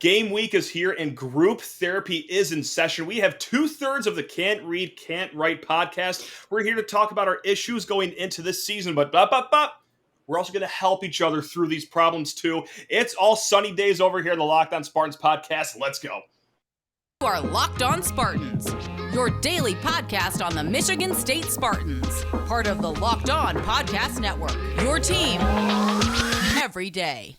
Game week is here and group therapy is in session. We have 2/3 of the Can't Read, Can't Write podcast. We're here to talk about our issues going into this season, but we're also going to help each other through these problems too. It's all sunny days over here in the Locked On Spartans podcast. Let's go. You are Locked On Spartans, your daily podcast on the Michigan State Spartans, part of the Locked On Podcast Network, your team every day.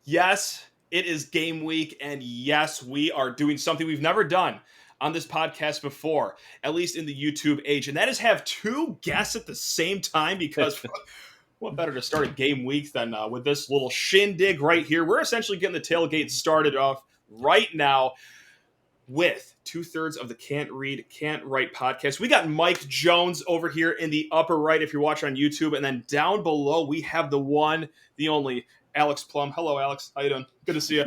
Yes, it is game week, and yes, we are doing something we've never done on this podcast before, at least in the YouTube age, and that is have two guests at the same time, because what better to start a game week than with this little shindig right here. We're essentially getting the tailgate started off right now with 2/3 of the Can't Read, Can't Write podcast. We got Mike Jones over here in the upper right if you're watching on YouTube, and then down below we have the one, the only, Alex Plum. Hello, Alex. How you doing? Good to see you.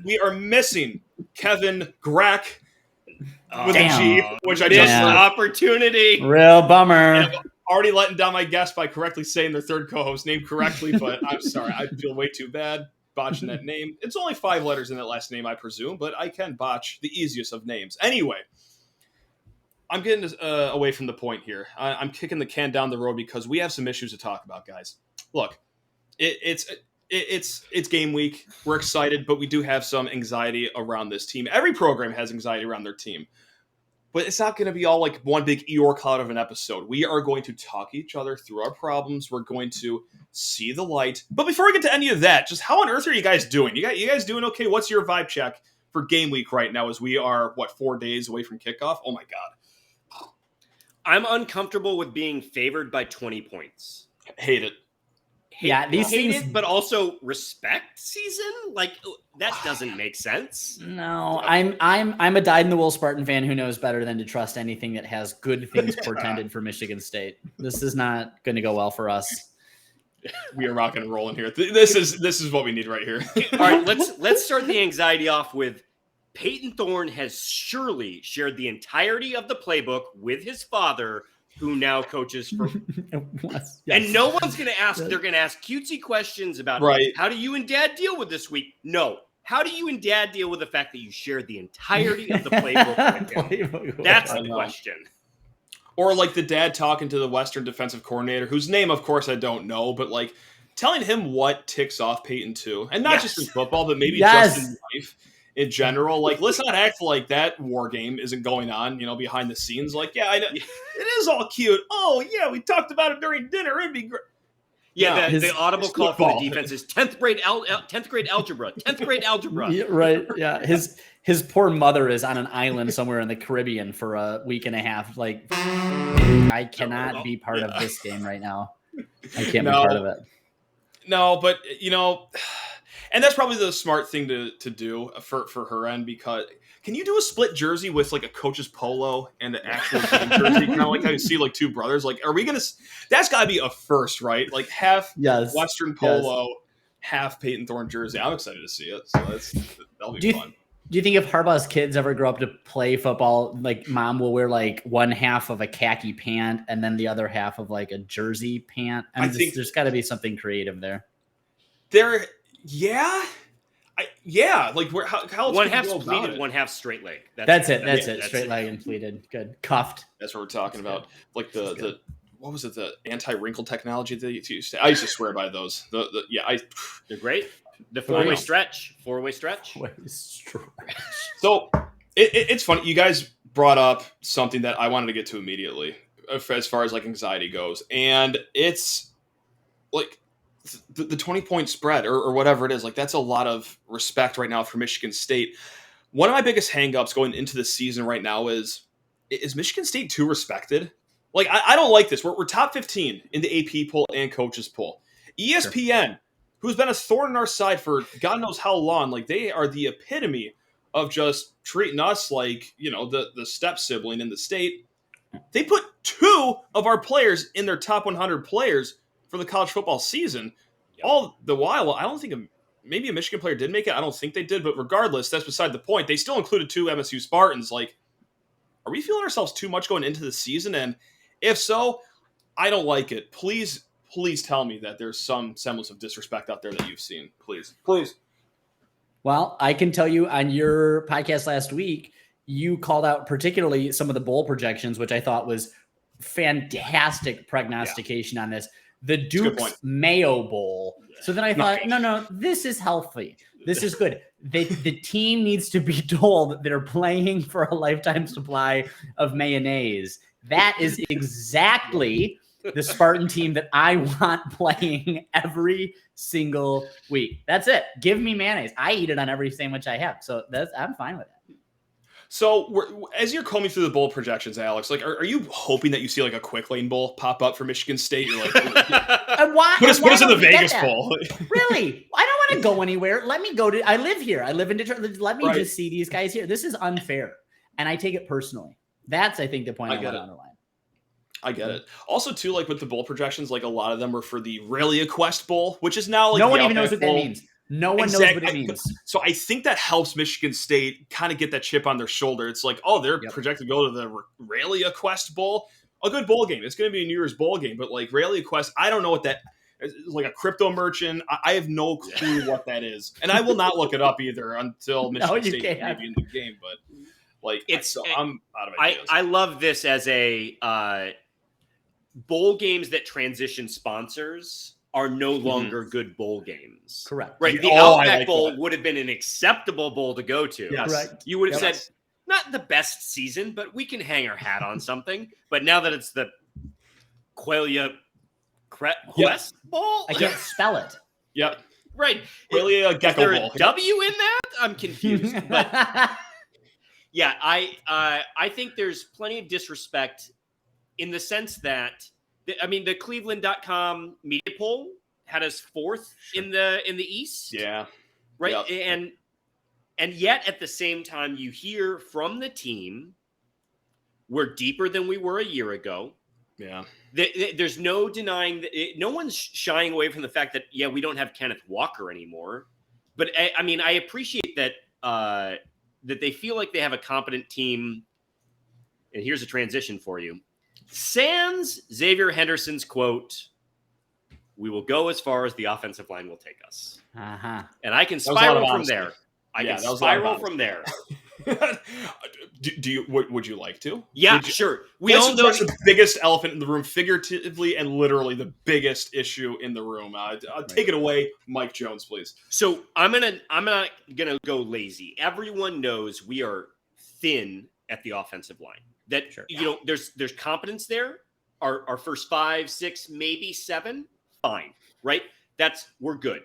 We are missing Kevin Grack with a G, which I just opportunity. Real bummer. I'm already letting down my guest by correctly saying their third co-host name correctly, but I'm sorry. I feel way too bad botching that name. It's only 5 letters in that last name, I presume, but I can botch the easiest of names. Anyway, I'm getting away from the point here. I'm kicking the can down the road because we have some issues to talk about, guys. Look. It's game week. We're excited, but we do have some anxiety around this team. Every program has anxiety around their team, but it's not going to be all like one big Eeyore cloud of an episode. We are going to talk each other through our problems. We're going to see the light. But before we get to any of that, just how on earth are you guys doing? You guys doing okay? What's your vibe check for game week right now as we are, 4 days away from kickoff? Oh my God. I'm uncomfortable with being favored by 20 points. Hate it. These things, it, but also respect season. Like that doesn't make sense. No, I'm a dyed-in-the-wool Spartan fan who knows better than to trust anything that has good things portended for Michigan State. This is not going to go well for us. We are rocking and rolling here. This is what we need right here. All right, let's start the anxiety off with Peyton Thorne has surely shared the entirety of the playbook with his father, who now coaches for Yes. And no one's going to ask. They're going to ask cutesy questions about how do you and Dad deal with this week? No. How do you and Dad deal with the fact that you shared the entirety of the playbook with him? That's the question. Or like the dad talking to the Western defensive coordinator, whose name, of course, I don't know, but like telling him what ticks off Peyton too. And not just in football, but maybe just in life. In general, like, let's not act like that war game isn't going on, behind the scenes. Like, yeah, I know it is all cute. Oh, yeah, we talked about it during dinner. It'd be great. Yeah, the audible call for the defense is 10th grade algebra. 10th grade algebra. Yeah, right. Yeah, his poor mother is on an island somewhere in the Caribbean for a week and a half. Like, I cannot be part of this game right now. I can't be part of it. No, but and that's probably the smart thing to do for her end, because can you do a split jersey with like a coach's polo and an actual game jersey? Kind of like how you see like two brothers. Like, are we going to – that's got to be a first, right? Like half Western polo, half Peyton Thorne jersey. I'm excited to see it. So that'll be fun. Do you think if Harbaugh's kids ever grow up to play football, like mom will wear like one half of a khaki pant and then the other half of like a jersey pant? I think there's got to be something creative there. Like how one half pleated, one half straight leg. That's it. Straight leg and pleated. Good. Cuffed. That's what we're talking about. Like the what was it? The anti-wrinkle technology that you used to. I used to swear by those. They're great. The four-way stretch. So it's funny. You guys brought up something that I wanted to get to immediately, as far as like anxiety goes, and it's like the 20-point spread or whatever it is. Like, that's a lot of respect right now for Michigan State. One of my biggest hangups going into the season right now is Michigan State too respected? Like, I don't like this. We're top 15 in the AP poll and coaches poll. ESPN, who's been a thorn in our side for God knows how long, like, they are the epitome of just treating us like, the step sibling in the state. They put 2 of our players in their top 100 players for the college football season. All the while, I don't think maybe a Michigan player did make it. I don't think they did, but regardless, that's beside the point. They still included 2 MSU Spartans. Like, are we feeling ourselves too much going into the season? And if so, I don't like it. Please tell me that there's some semblance of disrespect out there that you've seen. Please. Well, I can tell you on your podcast last week, you called out particularly some of the bowl projections, which I thought was fantastic prognostication on this. The Duke's Mayo Bowl. So then I thought, no, this is healthy. This is good. The team needs to be told that they're playing for a lifetime supply of mayonnaise. That is exactly the Spartan team that I want playing every single week. That's it. Give me mayonnaise. I eat it on every sandwich I have. So I'm fine with it. So as you're combing through the bowl projections, Alex, like, are you hoping that you see like a quick lane bowl pop up for Michigan State? You're like, put us in the Vegas bowl. Really? I don't want to go anywhere. Let me go to, I live here. I live in Detroit. Let me just see these guys here. This is unfair. And I take it personally. That's, I think, the point I want to underline. I get it. Also, too, like with the bowl projections, like a lot of them were for the Rallia Quest Bowl, which is now like no one even knows what that means. No one knows what it means. So I think that helps Michigan State kind of get that chip on their shoulder. It's like, oh, they're projected to go to the Rallia Quest Bowl. A good bowl game. It's going to be a New Year's bowl game, but like Rallia Quest, I don't know what that is. Like a crypto merchant. I have no clue what that is. And I will not look it up either until Michigan State may be in the game. But like, I'm out of ideas. I love this as a bowl games that transition sponsors are no longer good bowl games. Correct. Right. The Outback Bowl would have been an acceptable bowl to go to. Yes. Correct. You would have said, not the best season, but we can hang our hat on something. But now that it's the Qualia Quest Bowl? I can't spell it. Yep. Right. Qualia Gecko Bowl. Is there a W in that? I'm confused. But yeah, I think there's plenty of disrespect in the sense that, I mean, the Cleveland.com media poll had us 4th in the East. Yeah. Right. Yep. And yet at the same time, you hear from the team, we're deeper than we were a year ago. Yeah. There's no denying that. No one's shying away from the fact that, we don't have Kenneth Walker anymore. But I mean, I appreciate that that they feel like they have a competent team. And here's a transition for you. Sans Xavier Henderson's quote, "We will go as far as the offensive line will take us." Uh-huh. And I can spiral from there. I can spiral from there. Would you like to? Yeah, sure. We all know the biggest elephant in the room, figuratively and literally the biggest issue in the room. Take it away, Mike Jones, please. So I'm not gonna go lazy. Everyone knows we are thin at the offensive line. That there's competence there. Our first 5, 6, maybe 7, fine, right? We're good.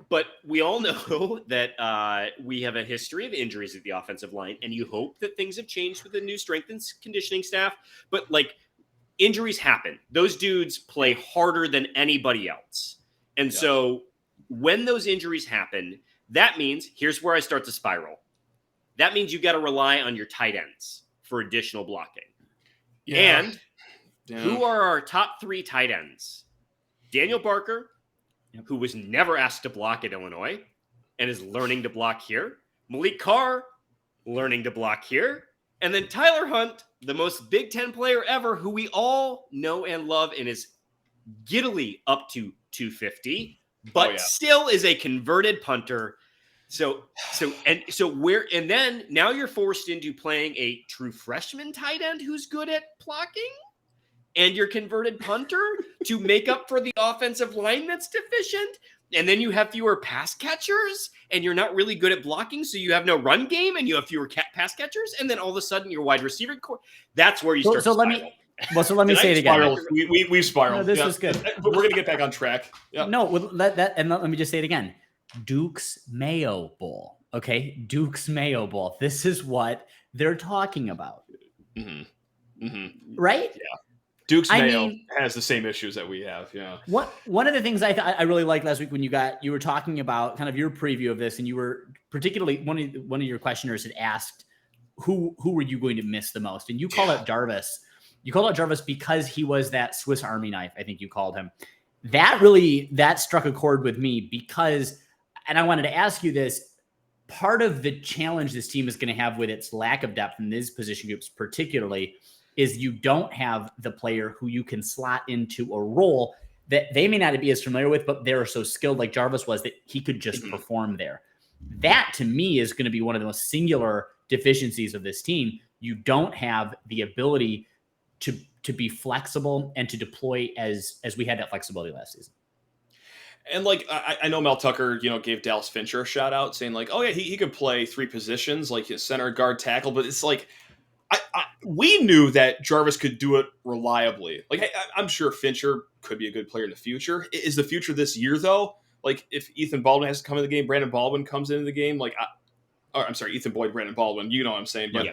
But we all know that we have a history of injuries at the offensive line, and you hope that things have changed with the new strength and conditioning staff. But like, injuries happen. Those dudes play harder than anybody else. And so when those injuries happen, that means, here's where I start to spiral. That means you got to rely on your tight ends for additional blocking. Yeah. And who are our top 3 tight ends? Daniel Barker, who was never asked to block at Illinois and is learning to block here. Malik Carr, learning to block here. And then Tyler Hunt, the most Big Ten player ever, who we all know and love and is giddily up to 250, but still is a converted punter. So then now you're forced into playing a true freshman tight end who's good at blocking, and your converted punter to make up for the offensive line that's deficient. And then you have fewer pass catchers, and you're not really good at blocking, so you have no run game, and you have fewer pass catchers. And then all of a sudden, your wide receiver core. That's where you start. So let me say it again. We've spiraled. No, this is good, but we're gonna get back on track. Yeah. No, let me just say it again. Duke's Mayo Bowl. Okay, Duke's Mayo Bowl. This is what they're talking about. Mm-hmm. Mm-hmm. Right? Yeah. Duke's Mayo has the same issues that we have. Yeah. One of the things I really liked last week when you were talking about kind of your preview of this, and you were particularly one of your questioners had asked who were you going to miss the most, and you called out Jarvis. You called out Jarvis because he was that Swiss Army knife. I think you called him. That struck a chord with me because And I wanted to ask you this. Part of the challenge this team is going to have with its lack of depth in these position groups particularly is you don't have the player who you can slot into a role that they may not be as familiar with, but they're so skilled like Jarvis was that he could just perform there. That to me is going to be one of the most singular deficiencies of this team. You don't have the ability to be flexible and to deploy as we had that flexibility last season. And like, I know Mel Tucker, gave Dallas Fincher a shout out saying like, oh yeah, he could play 3 positions, like his center, guard, tackle. But it's like, we knew that Jarvis could do it reliably. Like, I'm sure Fincher could be a good player in the future. Is the future this year though? Like if Ethan Baldwin has to come in the game, Brandon Baldwin comes into the game. Like, I'm sorry, Ethan Boyd, Brandon Baldwin. You know what I'm saying? But yeah.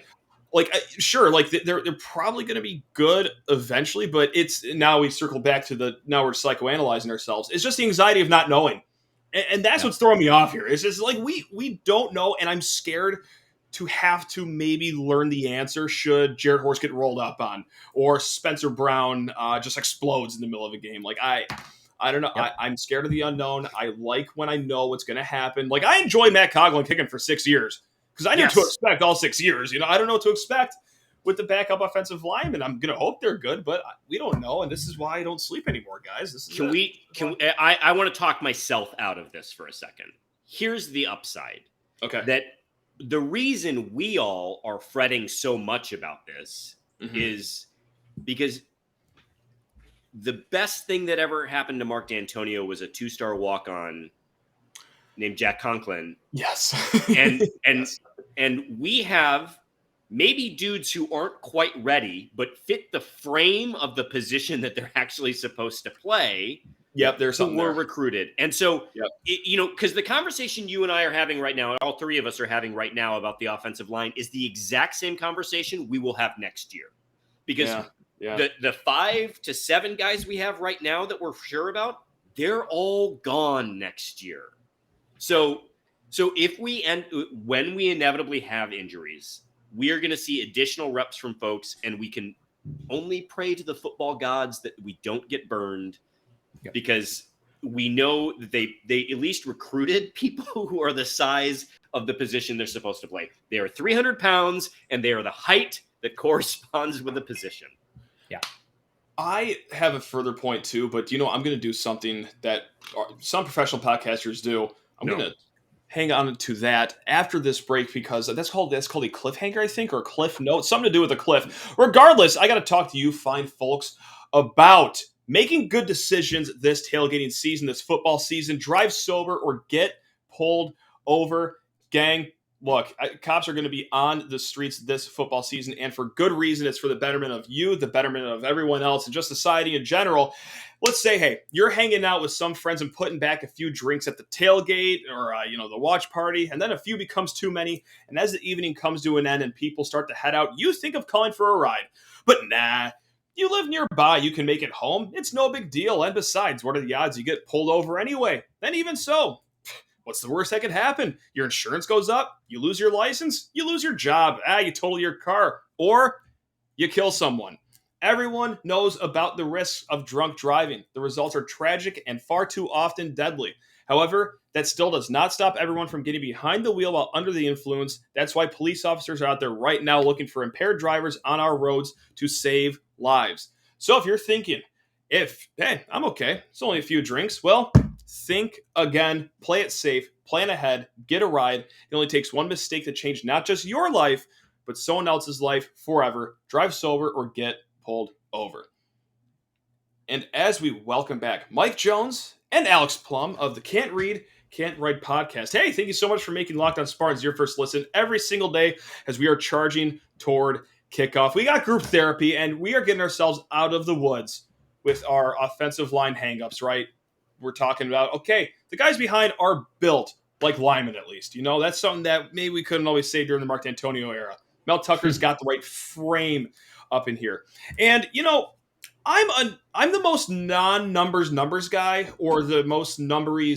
Like, sure, like they're probably going to be good eventually, but it's now we circle back to now we're psychoanalyzing ourselves. It's just the anxiety of not knowing. And that's what's throwing me off here. It's just like we don't know, and I'm scared to have to maybe learn the answer should Jared Horse get rolled up on or Spencer Brown just explodes in the middle of a game. Like, I don't know. Yep. I'm scared of the unknown. I like when I know what's going to happen. Like, I enjoy Matt Coughlin kicking for 6 years. Because I knew to expect all 6 years. I don't know what to expect with the backup offensive linemen. I'm going to hope they're good, but we don't know. And this is why I don't sleep anymore, guys. I want to talk myself out of this for a second. Here's the upside. Okay. That the reason we all are fretting so much about this is because the best thing that ever happened to Mark D'Antonio was a 2-star walk-on named Jack Conklin. Yes. And we have maybe dudes who aren't quite ready, but fit the frame of the position that they're actually supposed to play. Yep, there's something who were recruited. And so, because the conversation you and I are having right now, all 3 of us are having right now about the offensive line is the exact same conversation we will have next year. Because the 5 to 7 guys we have right now that we're sure about, they're all gone next year. So when we inevitably have injuries, we are going to see additional reps from folks, and we can only pray to the football gods that we don't get burned, because we know that they at least recruited people who are the size of the position they're supposed to play. They are 300 pounds, and they are the height that corresponds with the position. Yeah. I have a further point too, but I'm going to do something that some professional podcasters do. I'm going to hang on to that after this break, because that's called a cliffhanger, I think, or a cliff note, something to do with a cliff. Regardless, I got to talk to you fine folks about making good decisions this tailgating season, this football season. Drive sober or get pulled over. Gang, look, cops are going to be on the streets this football season, and for good reason. It's for the betterment of you, the betterment of everyone else, and just society in general. Let's say, hey, you're hanging out with some friends and putting back a few drinks at the tailgate or, the watch party, and then a few becomes too many. And as the evening comes to an end and people start to head out, you think of calling for a ride. But nah, you live nearby. You can make it home. It's no big deal. And besides, what are the odds you get pulled over anyway? Then even so, what's the worst that could happen? Your insurance goes up. You lose your license. You lose your job. You total your car. Or you kill someone. Everyone knows about the risks of drunk driving. The results are tragic and far too often deadly. However, that still does not stop everyone from getting behind the wheel while under the influence. That's why police officers are out there right now looking for impaired drivers on our roads to save lives. So if you're thinking, I'm okay, it's only a few drinks, well, think again, play it safe, plan ahead, get a ride. It only takes one mistake to change not just your life, but someone else's life forever. Drive sober or get pulled over. And as we welcome back Mike Jones and Alex Plum of the Can't Read, Can't Write podcast. Hey, thank you so much for making Locked On Spartans your first listen every single day as we are charging toward kickoff. We got group therapy, and we are getting ourselves out of the woods with our offensive line hangups, right? We're talking about, okay, the guys behind are built like linemen, at least. That's something that maybe we couldn't always say during the Mark D'Antonio era. Mel Tucker's got the right frame up in here. And, I'm the most numbers guy, or the most numbery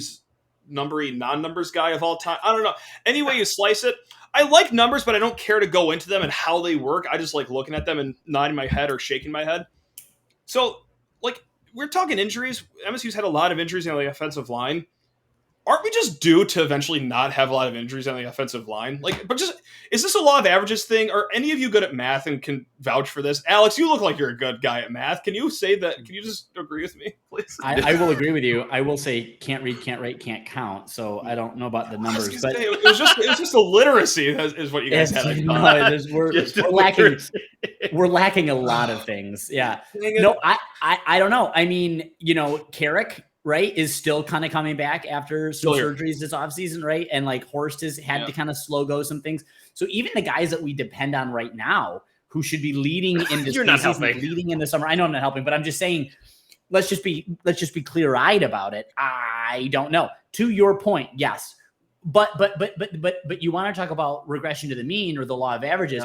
non-numbers guy of all time. I don't know. Any way you slice it, I like numbers, but I don't care to go into them and how they work. I just like looking at them and nodding my head or shaking my head. So, we're talking injuries. MSU's had a lot of injuries on the offensive line. aren't we just due to eventually not have a lot of injuries on the offensive line? Is this a law of averages thing? Are any of you good at math and can vouch for this? Alex, you look like you're a good guy at math. Can you say that? Can you just agree with me, please? I will agree with you. I will say can't read, can't write, can't count. So I don't know about the numbers, but it was just illiteracy is what you guys had. We're lacking a lot of things. Yeah. No, I don't know. I mean, Carrick, right, is still kind of coming back after some surgeries this offseason, right? And like Horst has had to kind of slow go some things. So even the guys that we depend on right now, who should be leading in this season, leading in the summer. I know I'm not helping, but I'm just saying, let's just be clear-eyed about it. I don't know. To your point, yes. But you want to talk about regression to the mean or the law of averages.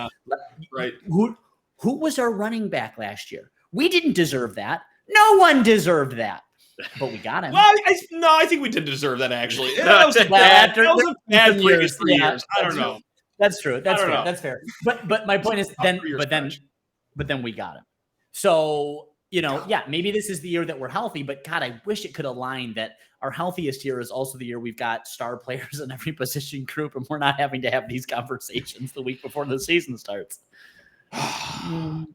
Right. Who was our running back last year? We didn't deserve that. No one deserved that. But we got him. Well, I think we did deserve that, actually. That was a bad previous 3 years. I don't know. That's true. That's fair. That's fair. But my point is then we got him. So, maybe this is the year that we're healthy, but God, I wish it could align that our healthiest year is also the year we've got star players in every position group and we're not having to have these conversations the week before the season starts. I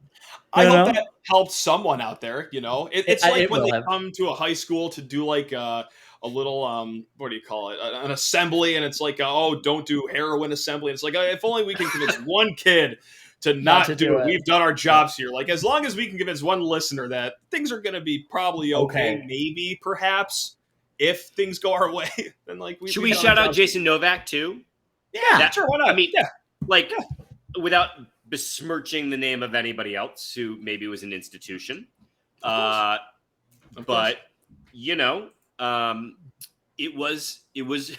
hope that helped someone out there. It's like when they come to a high school to do like a little what do you call it, an assembly, and it's like don't do heroin assembly. And it's like if only we can convince one kid to not do it. We've done our jobs here. Like as long as we can convince one listener that things are going to be probably okay, maybe perhaps if things go our way, then like should we shout out Jason Novak too? Yeah, sure. Why not? I mean, without besmirching the name of anybody else who maybe was an institution. But it was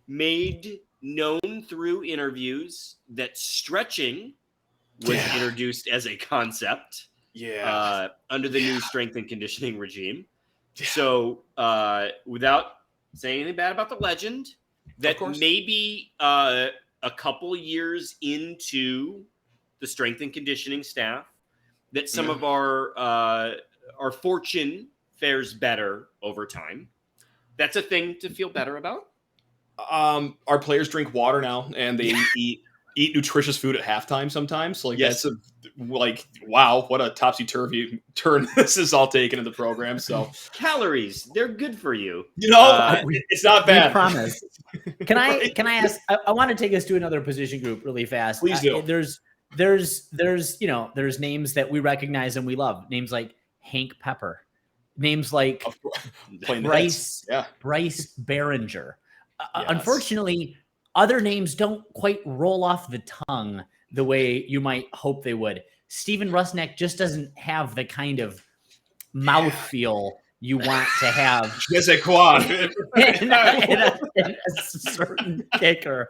made known through interviews that stretching was introduced as a concept under the new strength and conditioning regime. So without saying anything bad about the legend, that maybe a couple years into the strength and conditioning staff, that some of our fortune fares better over time. That's a thing to feel better about. Our players drink water now, and they eat nutritious food at halftime sometimes. That's wow, what a topsy-turvy turn this is all taken in the program. So calories, they're good for you. It's not bad. We promise. Can I ask? I want to take us to another position group really fast. Please do. There's names that we recognize and we love. Names like Hank Pepper. Names like Bryce Behringer. Unfortunately, other names don't quite roll off the tongue the way you might hope they would. Steven Rusnak just doesn't have the kind of mouthfeel you want to have. Je sais quoi. in a certain kicker.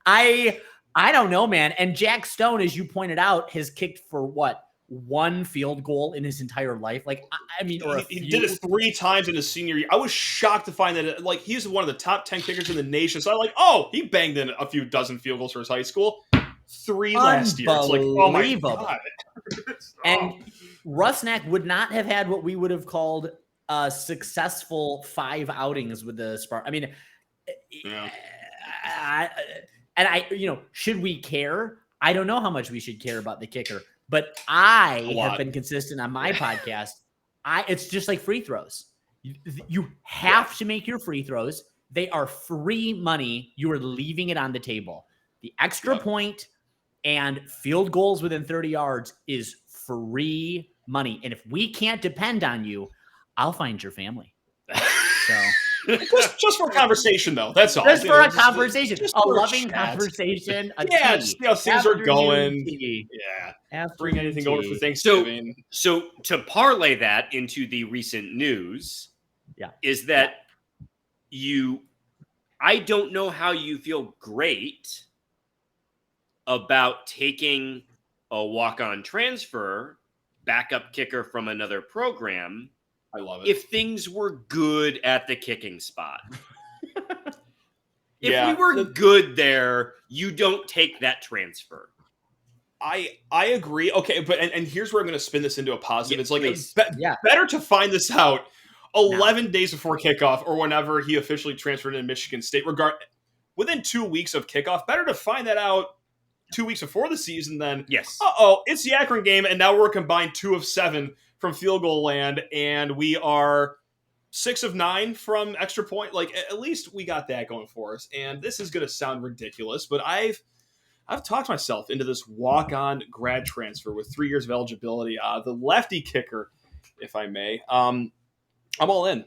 I don't know, man. And Jack Stone, as you pointed out, has kicked for one field goal in his entire life. He did it 3 times in his senior year. I was shocked to find that he's one of the top 10 kickers in the nation. So he banged in a few dozen field goals for his high school. 3 last year. It's like, oh my God. And Rusnak would not have had what we would have called a successful 5 outings with the Spartans. Should we care? I don't know how much we should care about the kicker, but I have been consistent on my podcast. It's just like free throws. You have to make your free throws. They are free money. You are leaving it on the table. The extra point and field goals within 30 yards is free money. And if we can't depend on you, I'll find your family. So just for a conversation, though. That's all. Just for a conversation, a loving conversation. Just see how things are going. Bring anything over for Thanksgiving. So to parlay that into the recent news, is that I don't know how you feel great about taking a walk-on transfer, backup kicker from another program. I love it. If things were good at the kicking spot. If we were good there, you don't take that transfer. I agree. Okay, but and here's where I'm going to spin this into a positive. It's better to find this out 11 days before kickoff or whenever he officially transferred into Michigan State, within 2 weeks of kickoff. Better to find that out 2 weeks before the season than, yes, it's the Akron game, and now we're combined 2 of 7 from field goal land, and we are 6 of 9 from extra point. Like, at least we got that going for us. And this is going to sound ridiculous, but I've talked myself into this walk-on grad transfer with 3 years of eligibility. The lefty kicker, if I may. I'm all in.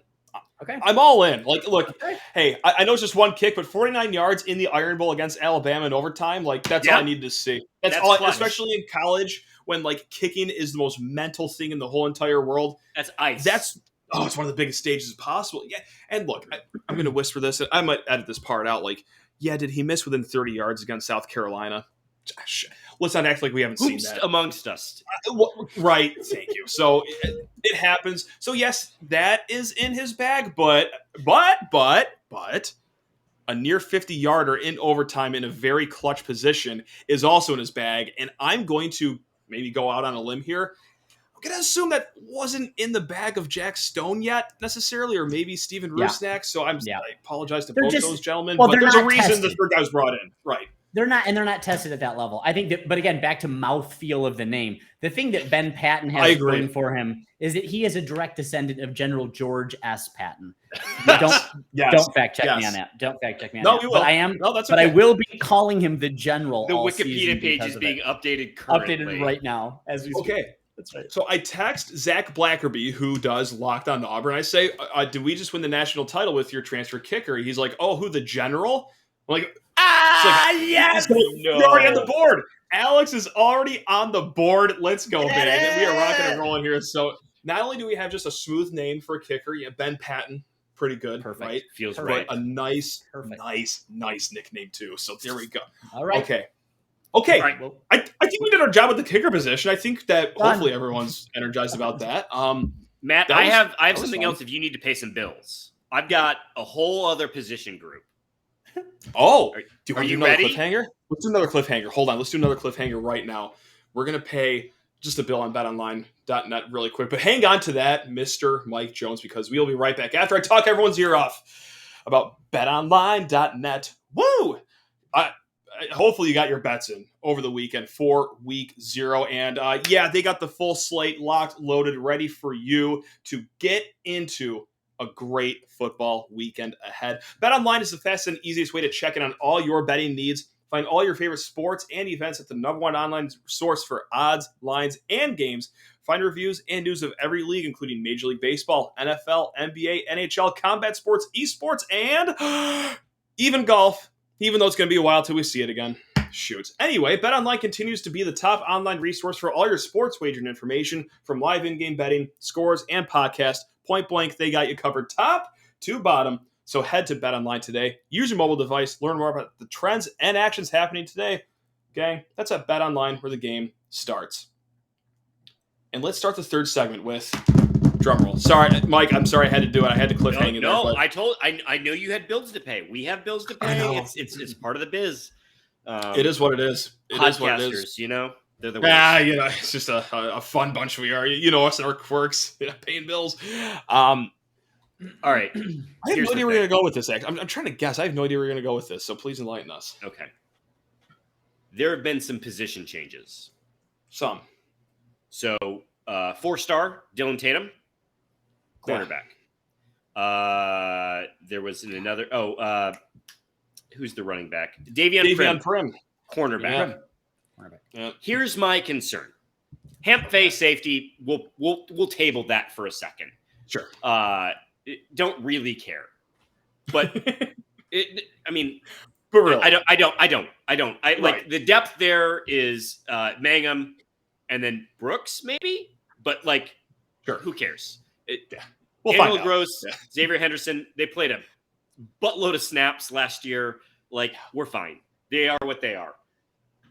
Okay. I'm all in. Like, look, hey, I know it's just one kick, but 49 yards in the Iron Bowl against Alabama in overtime, like, that's all I needed to see. That's all, especially in college when, like, kicking is the most mental thing in the whole entire world. That's ice. It's one of the biggest stages possible. Yeah, and look, I'm going to whisper this. I might edit this part out. Like, yeah, did he miss within 30 yards against South Carolina? Let's not act like we haven't seen that. Amongst us. Right, thank you. So it happens. So yes, that is in his bag, but a near 50-yarder in overtime in a very clutch position is also in his bag, and I'm going to maybe go out on a limb here. I'm going to assume that wasn't in the bag of Jack Stone yet necessarily, or maybe Steven Rusnak. Yeah. So I apologize to both those gentlemen, but there's a reason this guy was brought in. Right. They're not tested at that level. I think that, but again, back to mouthfeel of the name. The thing that Ben Patton has going for him is that he is a direct descendant of General George S. Patton. Don't fact check me on that. Don't fact check me on that. You will. But I am. No, that's okay. But I will be calling him the General. The Wikipedia page is being updated currently. Updated right now as we speak. Okay. That's right. So I text Zach Blackerby, who does Locked On Auburn. I say, did we just win the national title with your transfer kicker? He's like, oh, who, the General? I'm like, yes! You're already on the board. Alex is already on the board. Let's go, man. We are rocking and rolling here. So not only do we have just a smooth name for a kicker, Ben Patton, pretty good. Perfect. Right? Feels right. But a nice nickname, too. So there we go. All right. Okay. All right. Well, I think we did our job with the kicker position. I think that hopefully everyone's energized about that. Matt, I have something else if you need to pay some bills. I've got a whole other position group. Oh, are you ready? Cliffhanger? Let's do another cliffhanger. Hold on. Let's do another cliffhanger right now. We're going to pay just a bill on betonline.net really quick. But hang on to that, Mr. Mike Jones, because we'll be right back after I talk everyone's ear off about betonline.net. Woo! Hopefully you got your bets in over the weekend for week 0. And they got the full slate locked, loaded, ready for you to get into a great football weekend ahead. BetOnline is the fastest and easiest way to check in on all your betting needs. Find all your favorite sports and events at the #1 online source for odds, lines, and games. Find reviews and news of every league, including Major League Baseball, NFL, NBA, NHL, combat sports, esports, and even golf, even though it's going to be a while till we see it again. Shoot. Anyway, BetOnline continues to be the top online resource for all your sports wagering information, from live in-game betting, scores, and podcasts. Point blank, they got you covered top to bottom. So head to BetOnline today. Use your mobile device. Learn more about the trends and actions happening today. Okay, that's at BetOnline where the game starts. And let's start the third segment with drumroll. Sorry, Mike. I'm sorry I had to do it. I had to cliffhang it. No, I know you had bills to pay. We have bills to pay. It's part of the biz. It is what it is. It is what it is. They're the worst. It's just a fun bunch we are. Us and our quirks, paying bills. All right. I have no idea where we're going to go with this. I'm trying to guess. I have no idea where we're going to go with this, so please enlighten us. Okay. There have been some position changes. Some. So, 4-star, Dylan Tatum, cornerback. Yeah. There was another. Who's the running back? Davion Prim, cornerback. Yeah. Yeah. Here's my concern. Hemp face safety. We'll table that for a second. Sure. Don't really care, but but really. I don't. Like the depth there is Mangum, and then Brooks maybe, but sure. Who cares? We'll Daniel Gross, Xavier Henderson. They played a buttload of snaps last year. We're fine. They are what they are.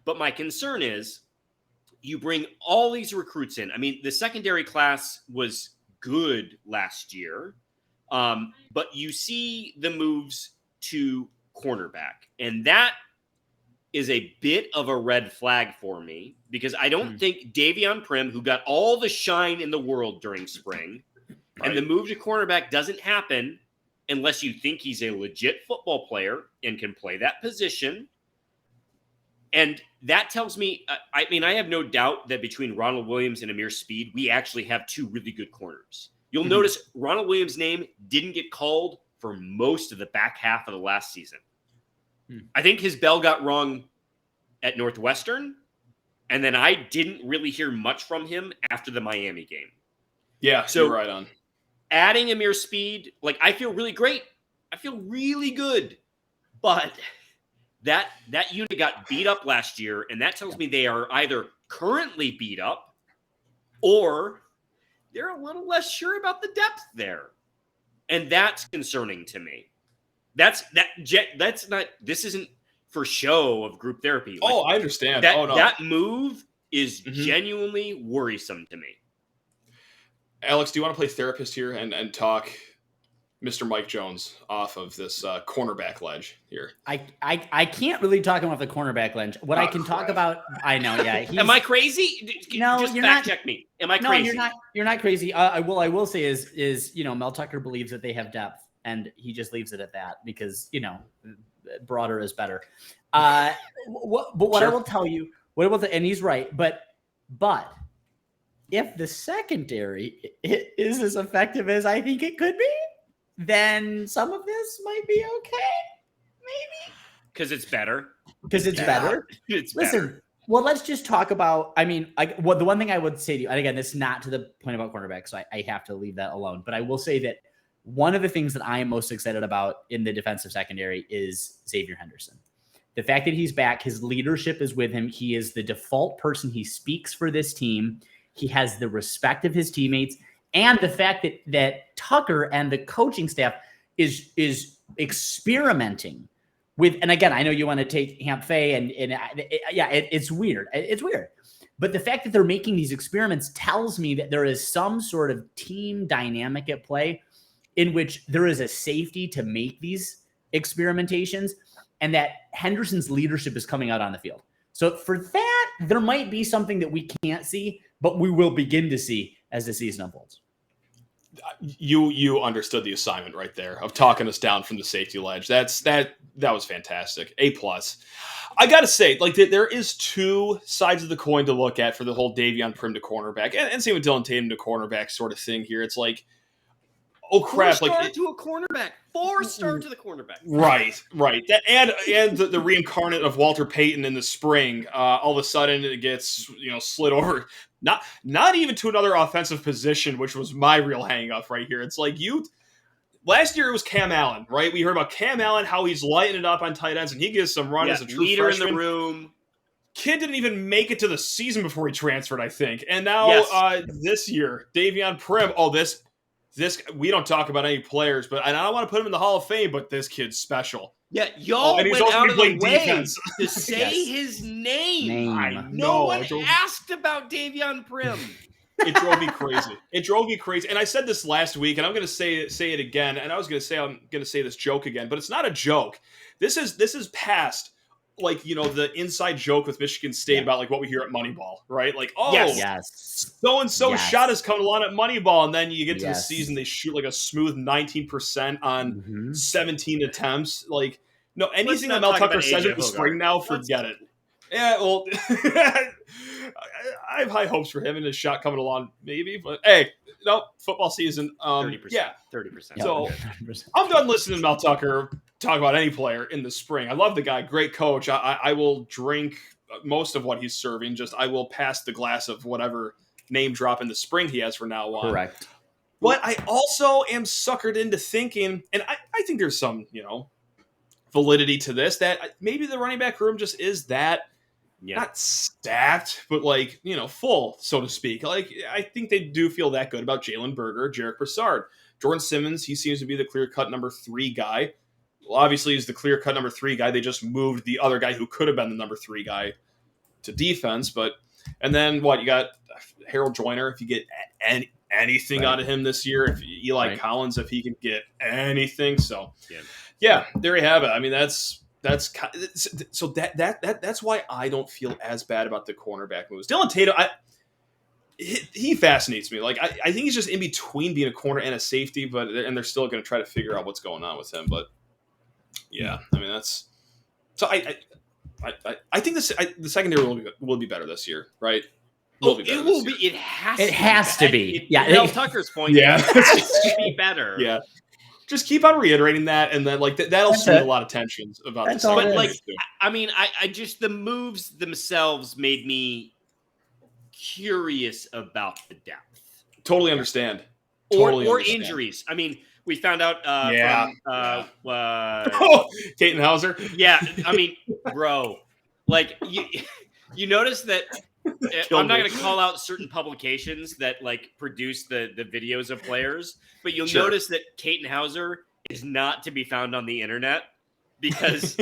But my concern is you bring all these recruits in. The secondary class was good last year, but you see the moves to cornerback. And that is a bit of a red flag for me because I don't think Davion Prim, who got all the shine in the world during spring, And the move to cornerback doesn't happen unless you think he's a legit football player and can play that position. And that tells me, I have no doubt that between Ronald Williams and Amir Speed, we actually have two really good corners. You'll notice Ronald Williams' name didn't get called for most of the back half of the last season. I think his bell got rung at Northwestern, and then I didn't really hear much from him after the Miami game. Yeah, so you're right on. Adding Amir Speed, I feel really great. I feel really good. But that unit got beat up last year, and that tells me they are either currently beat up or they're a little less sure about the depth there. And that's concerning to me. That's not, this isn't for show of group therapy. I understand. That move is genuinely worrisome to me. Alex, do you want to play therapist here and talk Mr. Mike Jones off of this cornerback ledge here? I can't really talk him off the cornerback ledge. What I can talk about, I know, yeah. Am I crazy? No, just you're fact not. Check me. Am I crazy? No, you're not crazy. I will say is Mel Tucker believes that they have depth, and he just leaves it at that because broader is better. But what I will tell you, and he's right, but if the secondary is as effective as I think it could be, then some of this might be okay. Maybe. Because it's better. Better. It's Listen, better. Well, let's just talk about, the one thing I would say to you, and again, this is not to the point about cornerbacks, so I have to leave that alone. But I will say that one of the things that I am most excited about in the defensive secondary is Xavier Henderson. The fact that he's back, his leadership is with him. He is the default person. He speaks for this team. He has the respect of his teammates. And the fact that Tucker and the coaching staff is experimenting with, and again, I know you want to take Hamp Fay it's weird. It's weird. But the fact that they're making these experiments tells me that there is some sort of team dynamic at play in which there is a safety to make these experimentations and that Henderson's leadership is coming out on the field. So for that, there might be something that we can't see, but we will begin to see as the season unfolds. You understood the assignment right there of talking us down from the safety ledge. That was fantastic. A+. I got to say, there is two sides of the coin to look at for the whole Davion Prim to cornerback and same with Dylan Tatum to cornerback sort of thing here. It's like, oh crap! 4-star to a cornerback, 4-star to the cornerback. Right. And the reincarnate of Walter Payton in the spring. All of a sudden, it gets slid over. Not even to another offensive position, which was my real hang up right here. It's like last year it was Cam Allen, right? We heard about Cam Allen, how he's lighting it up on tight ends, and he gets some run as a true leader freshman. In the room. Kid didn't even make it to the season before he transferred, I think. And now this year, Davion Prim. Oh, this we don't talk about any players, but I don't want to put him in the Hall of Fame, but this kid's special. Yeah, y'all went out of the way to say his name. I know. No one asked about Davion Prim. It drove me crazy. And I said this last week, and I'm going to say it again. And I was going to say I'm going to say this joke again, but it's not a joke. This is past the inside joke with Michigan State about what we hear at Moneyball, right? So-and-so shot is coming along at Moneyball, and then you get to the season, they shoot a smooth 19% on 17 attempts. Anything that Mel Tucker says in the spring now, forget it. Yeah, well, I have high hopes for him and his shot coming along, maybe. But hey, football season. 30%. Yeah, 30%. So 30%. I'm done listening to Mel Tucker talk about any player in the spring. I love the guy, great coach. I will drink most of what he's serving. I will pass the glass of whatever name drop in the spring he has for now on. Correct. But I also am suckered into thinking, and I think there's some validity to this, that maybe the running back room just is that. Yeah. Not stacked, but full, so to speak. I think they do feel that good about Jalen Berger, Jarek Broussard. Jordan Simmons, he seems to be the clear-cut number 3 guy. Well, obviously, he's the clear-cut number 3 guy. They just moved the other guy who could have been the number 3 guy to defense. And then you got Harold Joyner, if you get anything out of him this year. If Eli Collins, if he can get anything. So, yeah, there you have it. That's why I don't feel as bad about the cornerback moves. Dylan Tatum, he fascinates me. Like, I think he's just in between being a corner and a safety, and they're still going to try to figure out what's going on with him. But yeah, I mean, that's so. I think the secondary will be better this year, right? It will be. It has to be. Yeah. Mel Tucker's point. Yeah, it should be better. Yeah. Just keep on reiterating that, and then that'll smooth a lot of tensions about this. But I mean, I just the moves themselves made me curious about the depth. Totally understand. Or injuries. I mean, we found out Caton Hauser. Yeah, I mean, bro, like you notice that I'm not going to call out certain publications that like produce the videos of players, but you'll notice that Caton Hauser is not to be found on the internet because,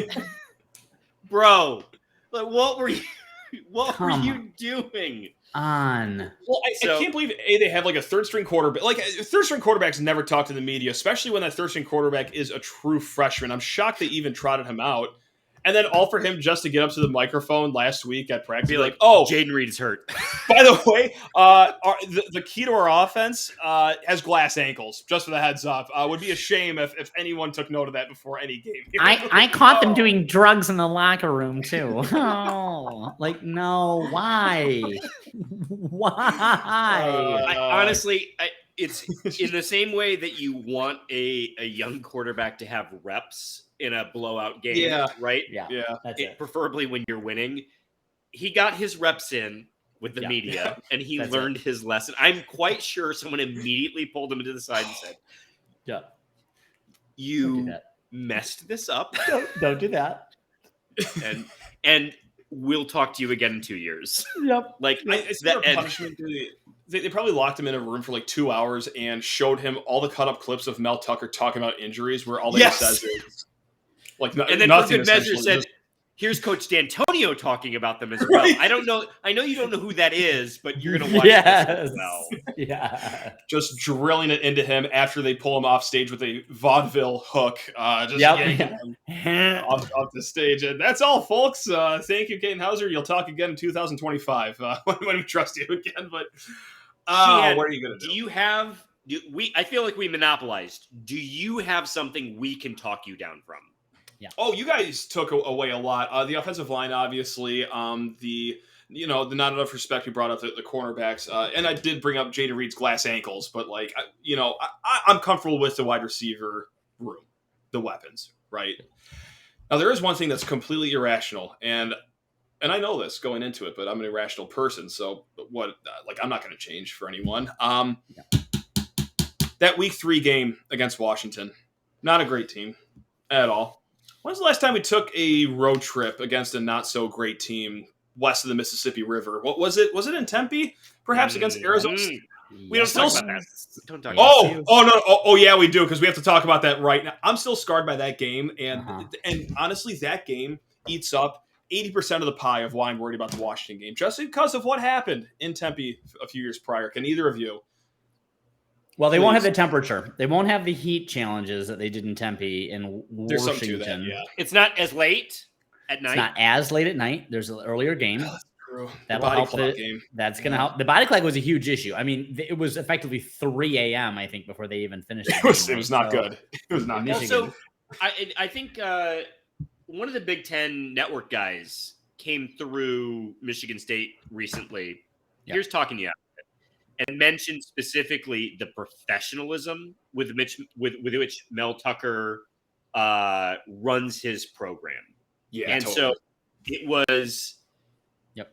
bro, like what were you doing? Well, I can't believe they have like a third string quarterback. Like third string quarterbacks never talk to the media, especially when that third string quarterback is a true freshman. I'm shocked they even trotted him out. And then all for him just to get up to the microphone last week at practice. Be like, oh, Jaden Reed is hurt. By the way, the key to our offense has glass ankles, just for the heads up. Would be a shame if anyone took note of that before any game. I caught them doing drugs in the locker room, too. Oh, like, no, why? Why? Honestly, it's in the same way that you want a young quarterback to have reps in a blowout game, right? Yeah. That's it. Preferably when you're winning. He got his reps in with the media, and he learned his lesson. I'm quite sure someone immediately pulled him to the side and said, "Yeah, you messed this up. Don't do that." And we'll talk to you again in 2 years. Yep. Like punishment. They probably locked him in a room for like 2 hours and showed him all the cut up clips of Mel Tucker talking about injuries, where all they says is like, and then for good measure said, "Here's Coach D'Antonio talking about them as well." Right. I don't know. I know you don't know who that is, but you're gonna watch this as well. Yeah. Just drilling it into him after they pull him off stage with a vaudeville hook. Yanking him off the stage. And that's all, folks. Thank you, Caton Hauser. You'll talk again in 2025 when we trust you again. But what are you gonna do? Do you have? I feel like we monopolized. Do you have something we can talk you down from? Yeah. Oh, you guys took away a lot. The offensive line, obviously. The not enough respect we brought up the cornerbacks, and I did bring up Jaden Reed's glass ankles, but like I'm comfortable with the wide receiver room, the weapons. Right now, there is one thing that's completely irrational, and I know this going into it, but I'm an irrational person, so what? Like I'm not going to change for anyone. That Week 3 game against Washington, not a great team at all. When's the last time we took a road trip against a not so great team west of the Mississippi River? What was it? Was it in Tempe? Perhaps against Arizona? We don't talk about that. Don't talk Oh, yeah, we do, because we have to talk about that right now. I'm still scarred by that game, and honestly, that game eats up 80% of the pie of why I'm worried about the Washington game, just because of what happened in Tempe a few years prior. Can either of you? Well, they won't have the temperature. They won't have the heat challenges that they did in Tempe and Washington. There's something to that, yeah. It's not as late at night. It's not as late at night. There's an earlier game. That'll help. Game. That's going to help. The body clock was a huge issue. I mean, it was effectively 3 a.m., I think, before they even finished. It was not good. It was not good. So I think one of the Big Ten network guys came through Michigan State recently. Yep. Here's talking to you. And mentioned specifically the professionalism with which Mel Tucker runs his program. Yeah, and so it was. Yep.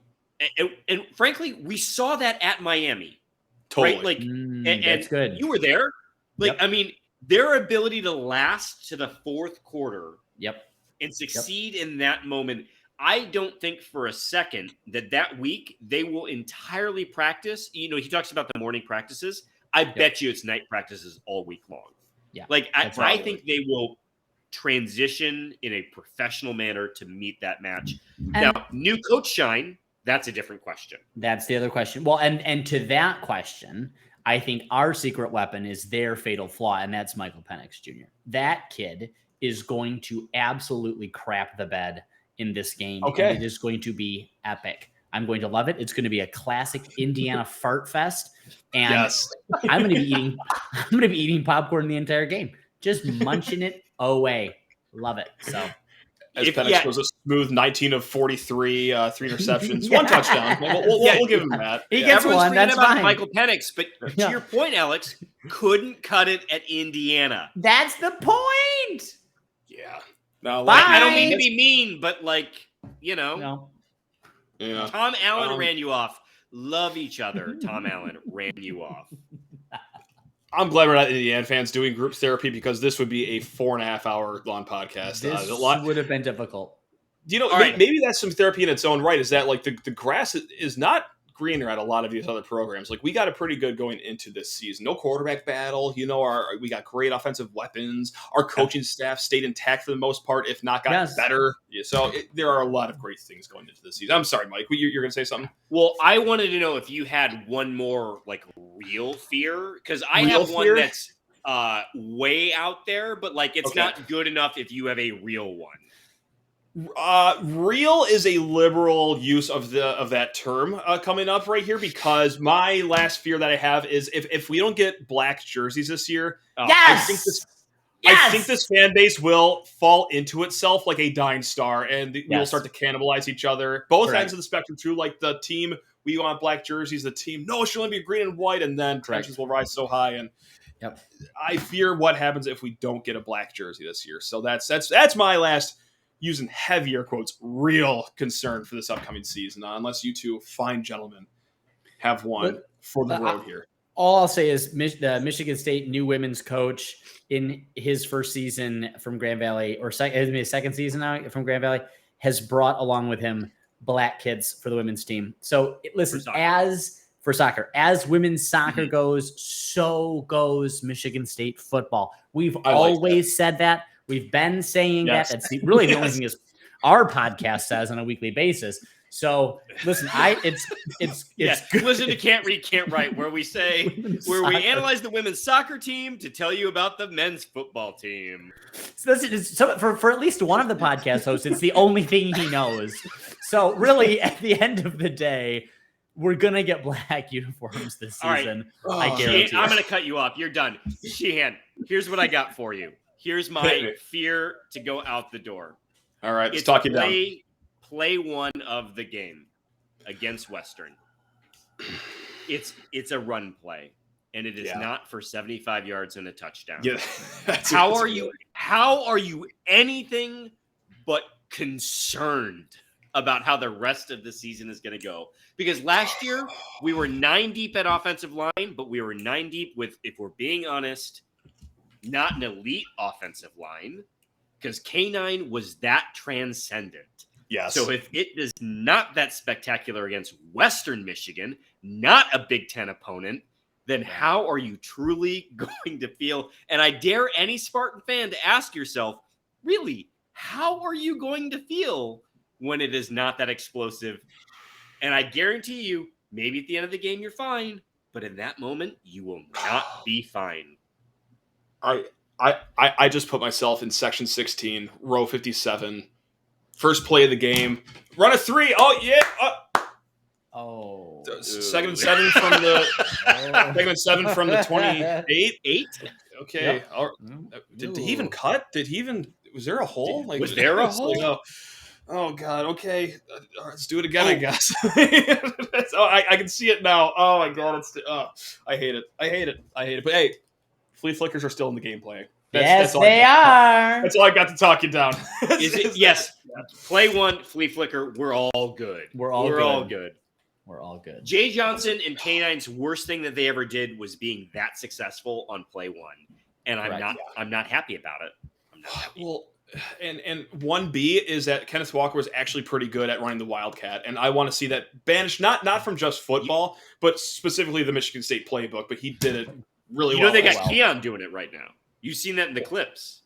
And frankly, we saw that at Miami. Totally. Right? Like, and that's good. You were there. Like, I mean, their ability to last to the fourth quarter. Yep. And succeed in that moment. I don't think for a second that week they will entirely practice. You know, he talks about the morning practices. I bet you it's night practices all week long. Yeah. Like, I think they will transition in a professional manner to meet that match. Now, new coach shine, that's a different question. That's the other question. Well, and to that question, I think our secret weapon is their fatal flaw, and that's Michael Penix Jr. That kid is going to absolutely crap the bed in this game. Okay. And it is going to be epic. I'm going to love it. It's going to be a classic Indiana fart fest. And yes. I'm going to be eating popcorn the entire game, just munching it away. Love it. So as Penix goes a smooth 19 of 43, 3 interceptions, 1 touchdown. We'll give him that. He gets Everyone's one. That's about fine. Michael Penix, but to your point, Alex, couldn't cut it at Indiana. That's the point. Yeah. No, I don't mean to be mean, but No. Yeah. Tom Allen ran you off. Love each other. Tom Allen ran you off. I'm glad we're not Indiana fans doing group therapy because this would be a 4.5 hour long podcast. This would have been difficult. Maybe that's some therapy in its own right. Is that like the grass is not greener at a lot of these other programs. Like we got it pretty good going into this season. No quarterback battle. We got great offensive weapons. Our coaching staff stayed intact for the most part, if not gotten better. So there are a lot of great things going into this season. I'm sorry, Mike. You're going to say something? Well, I wanted to know if you had one more like real fear, because I have one that's way out there, but like it's not good enough if you have a real one. Real is a liberal use of that term coming up right here, because my last fear that I have is if we don't get black jerseys this year, I think this fan base will fall into itself like a dying star, and we'll start to cannibalize each other. Both ends of the spectrum, too. Like the team, we want black jerseys. The team, no, it should only be green and white, and then tensions will rise so high. And I fear what happens if we don't get a black jersey this year. So that's my last, using heavier quotes, real concern for this upcoming season, unless you two fine gentlemen have one for the road here. All I'll say is the Michigan State new women's coach in his first season from Grand Valley, or his second season now from Grand Valley, has brought along with him black kids for the women's team. So listen, for soccer, as women's soccer goes, so goes Michigan State football. We've always said that. We've been saying that. That's really the only thing is our podcast says on a weekly basis. So listen, it's listen to Can't Read, Can't Write, where we we analyze the women's soccer team to tell you about the men's football team. So for at least one of the podcast hosts, it's the only thing he knows. So really, at the end of the day, we're gonna get black uniforms this season. Right. I guarantee. I'm gonna cut you off. You're done. Sheehan, here's what I got for you. Here's my fear to go out the door. All right, let's talk you down. Play one of the game against Western. It's a run play, and it is not for 75 yards and a touchdown. Yeah, how are you anything but concerned about how the rest of the season is going to go? Because last year we were 9 deep at offensive line, but we were 9 deep with, if we're being honest, not an elite offensive line, because K9 was that transcendent. Yes. So if it is not that spectacular against Western Michigan, not a Big Ten opponent, then how are you truly going to feel? And I dare any Spartan fan to ask yourself, really, how are you going to feel when it is not that explosive? And I guarantee you, maybe at the end of the game, you're fine, but in that moment, you will not be fine. I just put myself in section 16, row 57, first play of the game, run a 3. Oh yeah. Second and 7 from the second and 7 from the 28. 8. Okay. Yep. Did he even cut? Was there a hole? Was there a hole? Oh God. Okay. Let's do it again. I guess. I can see it now. Oh my God. I hate it. But hey, flea flickers are still in the gameplay. Yes, they are. That's all I got to talk you down. Is it? Yes. Play one, flea flicker. We're all good. We're all good. Jay Johnson and K9's worst thing that they ever did was being that successful on play one, and I'm not happy about it. I'm not happy. Well, and 1B is that Kenneth Walker was actually pretty good at running the Wildcat, and I want to see that banished, not from just football, but specifically the Michigan State playbook. But he did it really well. They got Keon doing it right now. You've seen that in the clips.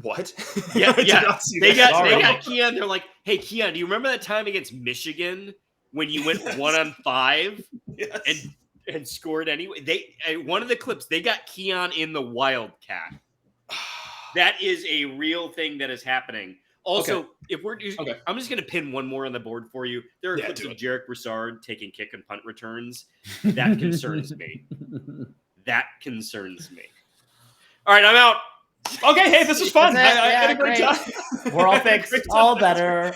What? Yeah. They got Keon. They're like, hey, Keon, do you remember that time against Michigan when you went 1-on-5 and scored anyway? One of the clips, they got Keon in the Wildcat. That is a real thing that is happening. Also, if we're, I'm just going to pin one more on the board for you. There are clips of Jarek Broussard taking kick and punt returns. That concerns me. That concerns me. All right, I'm out. Okay, hey, this was fun. I had a great time. We're all fixed. All better.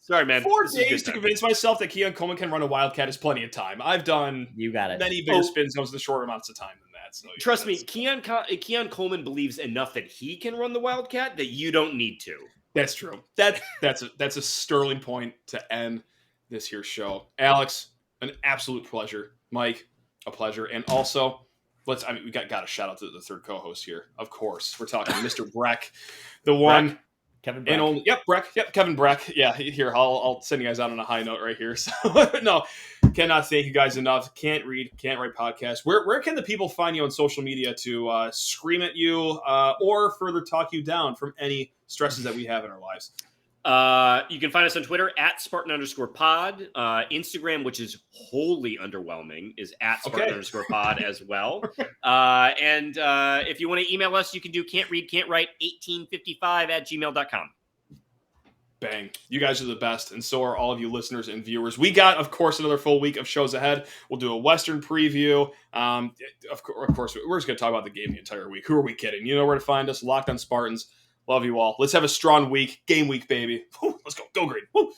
Sorry, man. 4 days to convince myself that Keon Coleman can run a Wildcat is plenty of time. I've done many bigger spin zones in shorter amounts of time than that. So trust me, Keon Coleman believes enough that he can run the Wildcat that you don't need to. That's true. That's a sterling point to end this here show. Alex, an absolute pleasure. Mike, a pleasure. And also, we got a shout out to the third co-host here. Of course, we're talking Mr. Breck, the one. Kevin Breck. And only, Breck. Yep, Kevin Breck. Yeah, here, I'll send you guys out on a high note right here. So, no, cannot thank you guys enough. Can't read, can't write podcast. Where can the people find you on social media to scream at you or further talk you down from any stresses that we have in our lives? You can find us on Twitter at Spartan_pod. Instagram, which is wholly underwhelming, is at Spartan_pod as well. And if you want to email us, you can do can't read, can't write 1855@gmail.com. Bang. You guys are the best, and so are all of you listeners and viewers. We got, of course, another full week of shows ahead. We'll do a Western preview. Of course, we're just going to talk about the game the entire week. Who are we kidding? You know where to find us. Locked on Spartans. Love you all. Let's have a strong week. Game week, baby. Woo, let's go. Go green. Woo.